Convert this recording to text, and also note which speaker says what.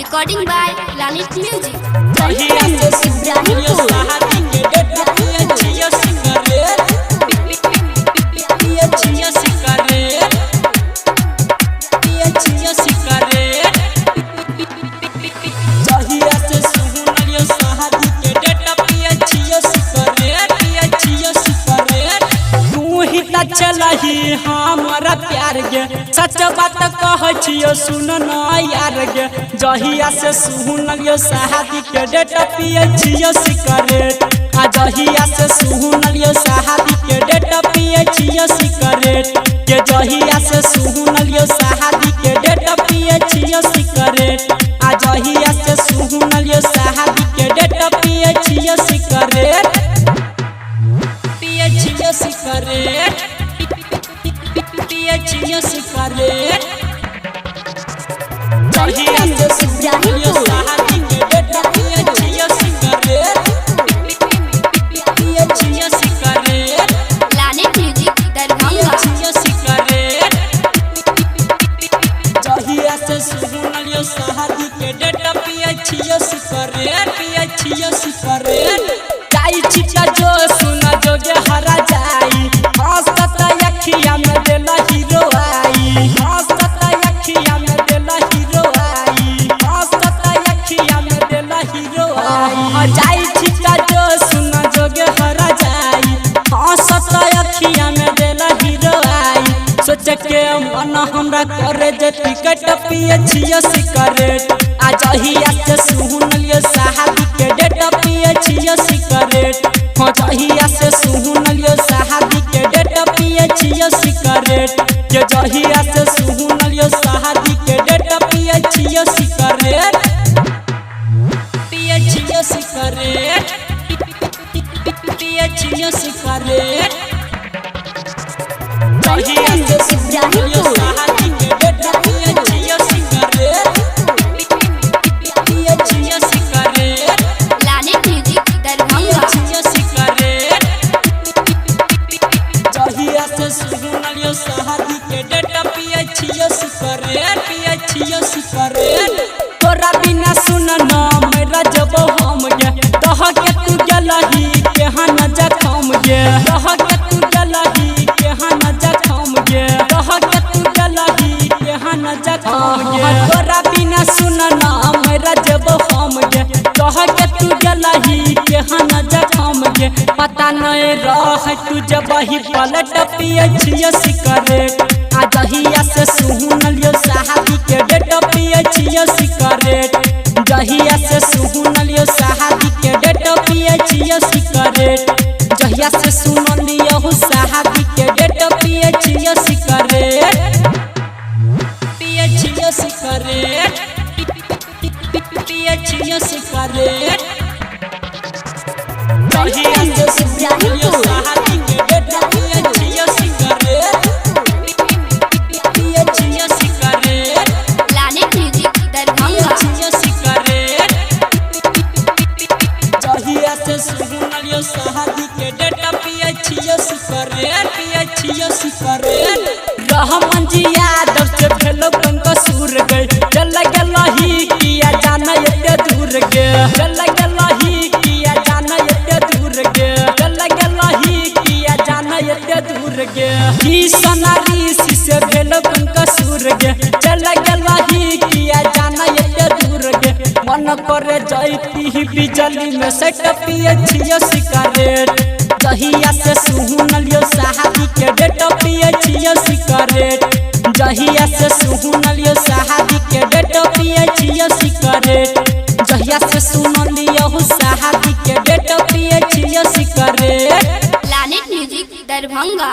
Speaker 1: Recording by Planet Music.
Speaker 2: चलही हमारा प्यार गे सच बात कह सुन न यार गे जहिया से सुनलियो शादी के डेट पिए छियो सिगरेट आ जहिया से सुनलियो शादी के डेट पिए छियो सिगरेट के जहिया से सुनलियो शादी के डेट पिए छियो सिगरेट आ जहिया से सुनलियो शादी के डेट पिए छियो सिगरेट पिए छियो सिगरेट पिए सिगरेट जहिया से सुनलियो शादी के डेट पिए छियो सिगरेट पिए छियो सिगरेट
Speaker 1: Planet Music Darbhanga.
Speaker 2: छियो सिगरेट जहिया से सुनलियो शादी के डेट पिए छियो सिगरेट जाई छिका जो सुना जोगे हरा जाई हंसत अखिया में देला हीरो आई हंसत अखिया में देला हीरो आई हंसत अखिया में देला हीरो आई जाई छिका जो सुना जोगे हरा जाई हंसत अखिया में देला हीरो आई सोच के मन हमरा करे जे टिकट पिए छियो सिगरेट आ जहिया से सुनलियो शादी के डेट पिए छियो सिगरेट हो जहिया से सुनलियो शादी के डेट पिए छियो सिगरेट के जहिया से सुनलियो शादी के डेट पिए छियो सिगरेट पिए छियो सिगरेट पिए छियो सिगरेट जहिया से सुनलियो शादी के डेट पिए छियो सिगरेट पिए छियो सिगरेट
Speaker 1: Planet Music Darbhanga.
Speaker 2: छियो सिगरेट जहिया से सुनलियो शादी के डेट पिए छियो सिगरेट तोरा बिना सुन न मेरा जब हम गे तह के तू गलही केहा न जखम गे तह के तू गलही केहा न जखम गे तह के तू गलही केहा न जखम गे तोरा बिना सुन न मेरा जब हम गे तह के तू गलही केहा न जखम गे पता नहीं रह तू जब ही पलट पिए छियो सिगरेट आ जहिया से सुनलियो शादी के डेट पिए छियो सिगरेट जहिया से सुनलियो शादी के डेट पिए छियो सिगरेट जहिया से सुनलियो शादी के डेट पिए छियो सिगरेट पिए छियो सिगरेट पिए छियो सिगरेट जहिया से सुनलियो शादी के डेट पिए छियो सिगरेट पिए छियो सिगरेट
Speaker 1: Planet Music Darbhanga.
Speaker 2: छियो सिगरेट जहिया से सुनलियो शादी के डेट पिए छियो सिगरेट रहमान जी यादव से भेलो कंकसूर गए चल गेलही किया जाना एते दूर गे चल गेलही किया जाना एते दूर गे चल गेलही किया जाना एते दूर गे की सोनारी से भेलो कंकसूर गे चल गेलही किया जाना एते दूर गे मन करे जैती बिजली में सेट पिए छियो सिगरेट जहिया से सुनलियो शादी के डेट पिए छियो सिगरेट जहिया से सुनलियो शादी के डेट पिए छियो सिगरेट जहिया से सुनलियो शादी के डेट पिए छियो सिगरेट
Speaker 1: Planet Music Darbhanga.